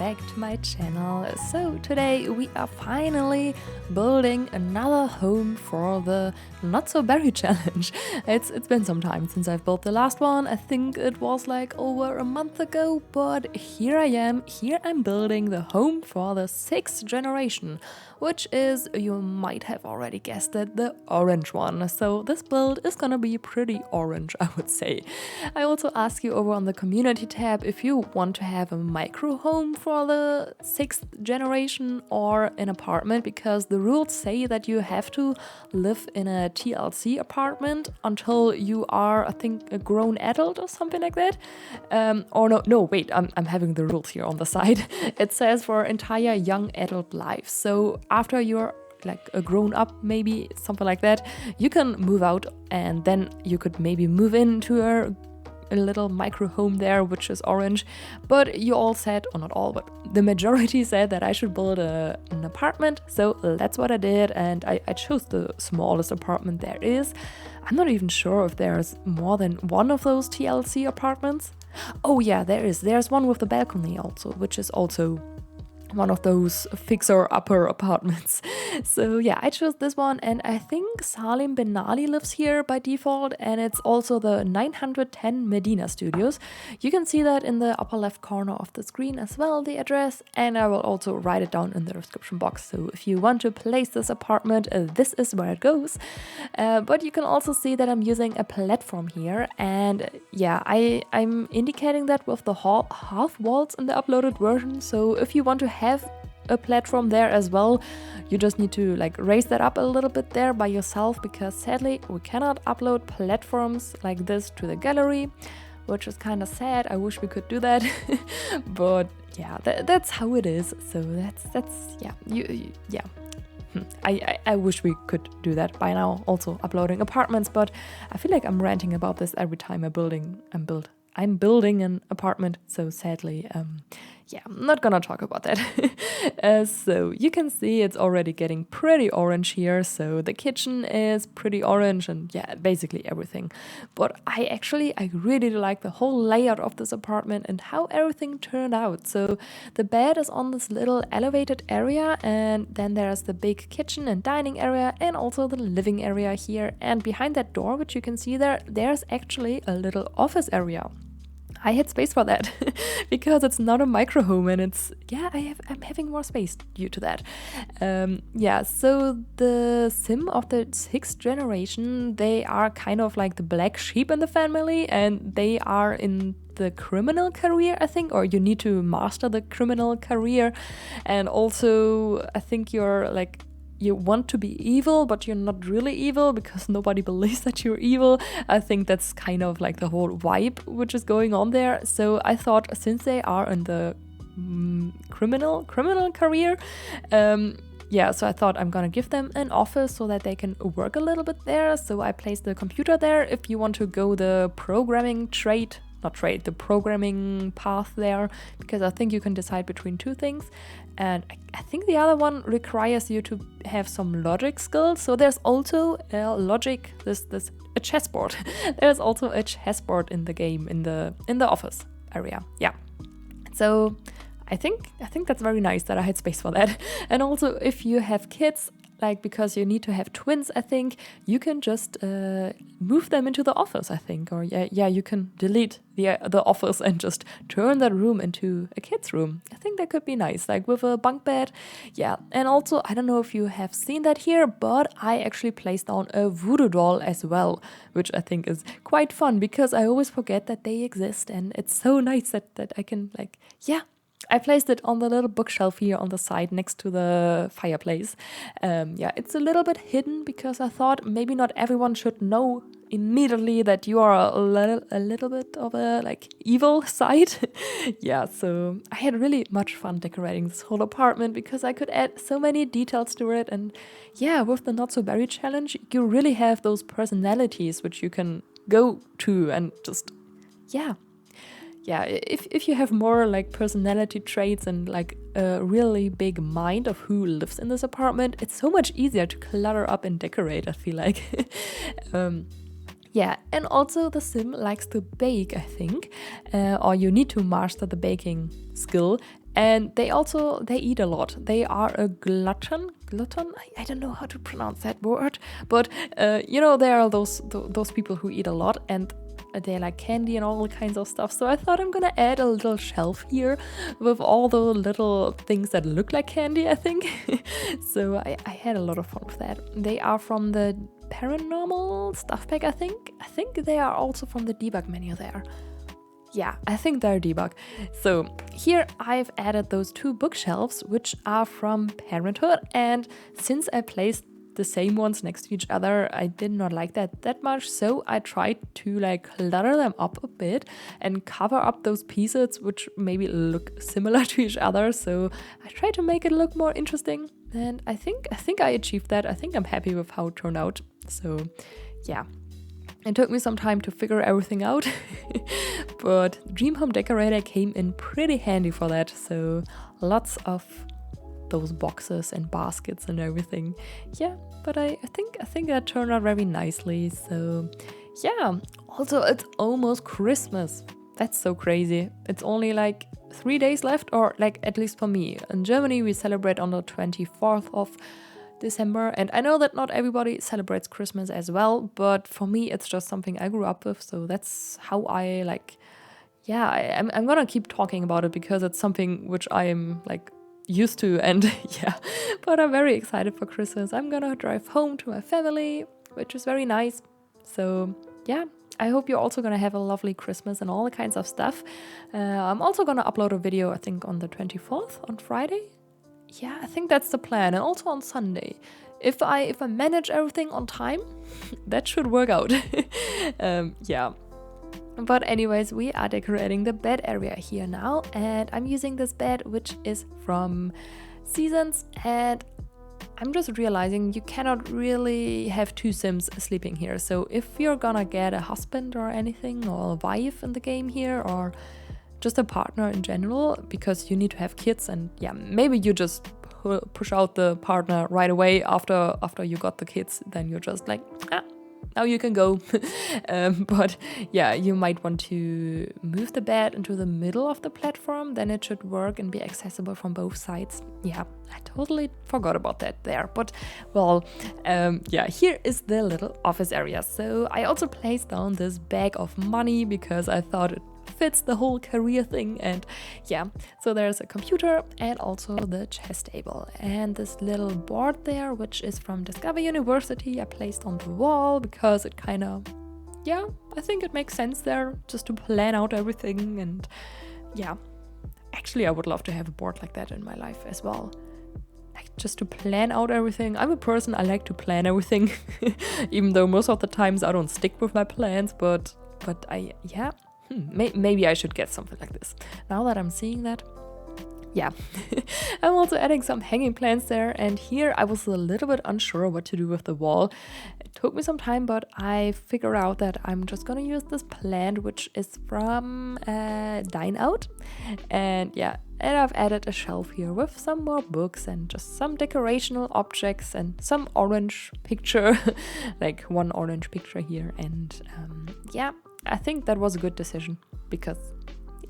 back to my channel. So today we are finally building another home for the Not So Berry challenge. It's been some time since I've built the last one. I think it was like over a month ago, but here I am. Here I'm building the home for the 6th generation, which is, you might have already guessed it, the orange one. So this build is gonna be pretty orange, I would say. I also ask you over on the community tab if you want to have a micro home for the 6th generation or an apartment, because the rules say that you have to live in a TLC apartment until you are, I think, a grown adult or something like that. Wait, I'm having the rules here on the side. It says for entire young adult life. So after you're like a grown up, maybe something like that, you can move out and then you could maybe move into a little micro home there, which is orange. But you all said, or not all, but the majority said that I should build an apartment. So that's what I did, and I chose the smallest apartment there is. I'm not even sure if there's more than one of those TLC apartments. Oh yeah, there is. There's one with the balcony also, which is also one of those fixer-upper apartments. So yeah, I chose this one, and I think Salim Ben Ali lives here by default, and it's also the 910 Medina Studios. You can see that in the upper left corner of the screen as well, the address, and I will also write it down in the description box. So if you want to place this apartment, this is where it goes. But you can also see that I'm using a platform here, and yeah, I'm indicating that with the half walls in the uploaded version. So if you want to have a platform there as well, you just need to like raise that up a little bit there by yourself, because sadly we cannot upload platforms like this to the gallery, which is kind of sad. I wish we could do that. But yeah, that's how it is. So that's yeah. I wish we could do that by now, also uploading apartments, but I feel like I'm ranting about this every time I'm building an apartment, so sadly, yeah, I'm not gonna talk about that. So you can see it's already getting pretty orange here. So the kitchen is pretty orange, and yeah, basically everything. But I really like the whole layout of this apartment and how everything turned out. So the bed is on this little elevated area, and then there's the big kitchen and dining area, and also the living area here. And behind that door, which you can see there's actually a little office area. I had space for that because it's not a micro home, and I'm having more space due to that. So the sim of the 6th generation, they are kind of like the black sheep in the family, and they are in the criminal career, I think, or you need to master the criminal career. And also I think you want to be evil, but you're not really evil because nobody believes that you're evil. I think that's kind of like the whole vibe which is going on there. So I thought, since they are in the criminal career, so I thought I'm gonna give them an office so that they can work a little bit there. So I placed the computer there. If you want to go the programming the programming path there, because I think you can decide between two things. And I think the other one requires you to have some logic skills. So there's also a chessboard. There's also a chessboard in the game, in the office area. Yeah. So I think that's very nice that I had space for that. And also, if you have kids, like, because you need to have twins, I think you can just move them into the office, I think. Or you can delete the office and just turn that room into a kid's room. I think that could be nice, like with a bunk bed. Yeah, and also, I don't know if you have seen that here, but I actually placed down a voodoo doll as well, which I think is quite fun, because I always forget that they exist, and it's so nice that I can, like, yeah. I placed it on the little bookshelf here on the side next to the fireplace. It's a little bit hidden because I thought maybe not everyone should know immediately that you are a little bit of a like evil side. Yeah, so I had really much fun decorating this whole apartment because I could add so many details to it. And yeah, with the Not So Berry challenge, you really have those personalities which you can go to and just, yeah, if you have more like personality traits and like a really big mind of who lives in this apartment, it's so much easier to clutter up and decorate, I feel like. Yeah, and also the sim likes to bake, I think, or you need to master the baking skill. And they eat a lot. They are a glutton. I don't know how to pronounce that word, but you know, there are those people who eat a lot and they like candy and all kinds of stuff. So I thought I'm gonna add a little shelf here with all the little things that look like candy, I think. So I had a lot of fun with that. They are from the Paranormal stuff pack, I think. I think they are also from the debug menu there. Yeah, I think they're debug. So here I've added those 2 bookshelves, which are from Parenthood. And since I placed the same ones next to each other, I did not like that much. So I tried to like clutter them up a bit and cover up those pieces, which maybe look similar to each other. So I tried to make it look more interesting. And I think I achieved that. I think I'm happy with how it turned out. So yeah. It took me some time to figure everything out, but Dream Home Decorator came in pretty handy for that. So lots of those boxes and baskets and everything. Yeah, but I think that turned out very nicely. So yeah, also it's almost Christmas. That's so crazy. It's only like 3 days left, or like at least for me. In Germany, we celebrate on the 24th of December, and I know that not everybody celebrates Christmas as well, but for me it's just something I grew up with, so that's how I like, yeah, I'm gonna keep talking about it because it's something which I'm like used to, and yeah, but I'm very excited for Christmas. I'm gonna drive home to my family, which is very nice. So yeah, I hope you're also gonna have a lovely Christmas and all the kinds of stuff. I'm also gonna upload a video, I think on the 24th, on Friday. Yeah, I think that's the plan, and also on Sunday. If I manage everything on time, that should work out. Yeah. But anyways, we are decorating the bed area here now, and I'm using this bed, which is from Seasons, and I'm just realizing you cannot really have 2 Sims sleeping here. So if you're gonna get a husband or anything, or a wife in the game here, or just a partner in general, because you need to have kids, and yeah, maybe you just push out the partner right away after you got the kids, then you're just like, now you can go. But yeah, you might want to move the bed into the middle of the platform, then it should work and be accessible from both sides. Yeah, I totally forgot about that there, but well, yeah, here is the little office area. So I also placed down this bag of money because I thought it fits the whole career thing. And yeah, so there's a computer and also the chess table and this little board there, which is from Discover University. I placed on the wall because it kind of, yeah, I think it makes sense there just to plan out everything. And yeah, actually I would love to have a board like that in my life as well, like just to plan out everything. I'm a person, I like to plan everything even though most of the times I don't stick with my plans, but I, yeah, maybe I should get something like this now that I'm seeing that. Yeah. I'm also adding some hanging plants there, and here I was a little bit unsure what to do with the wall. It took me some time, but I figured out that I'm just gonna use this plant, which is from Dine Out. And yeah, and I've added a shelf here with some more books and just some decorational objects and some orange picture, like one orange picture here. And yeah, I think that was a good decision because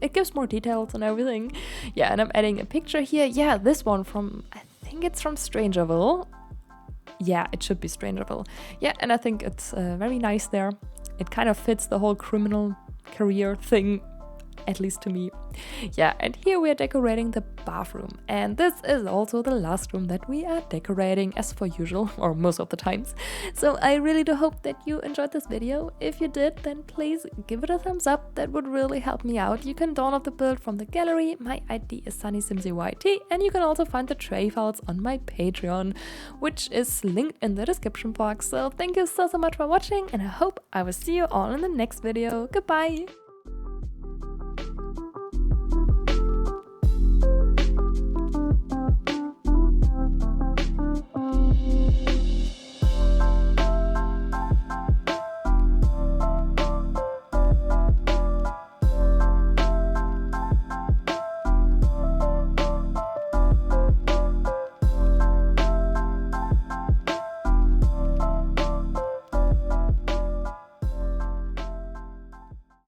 it gives more details and everything. Yeah, and I'm adding a picture here. Yeah, this one from, I think it's from Strangerville. Yeah, it should be Strangerville. Yeah, and I think it's very nice there. It kind of fits the whole criminal career thing, at least to me. Yeah, and here we are decorating the bathroom. And this is also the last room that we are decorating as per usual, or most of the times. So I really do hope that you enjoyed this video. If you did, then please give it a thumbs up. That would really help me out. You can download the build from the gallery. My ID is sunnysimsieyt, and you can also find the tray files on my Patreon, which is linked in the description box. So thank you so much for watching, and I hope I will see you all in the next video. Goodbye!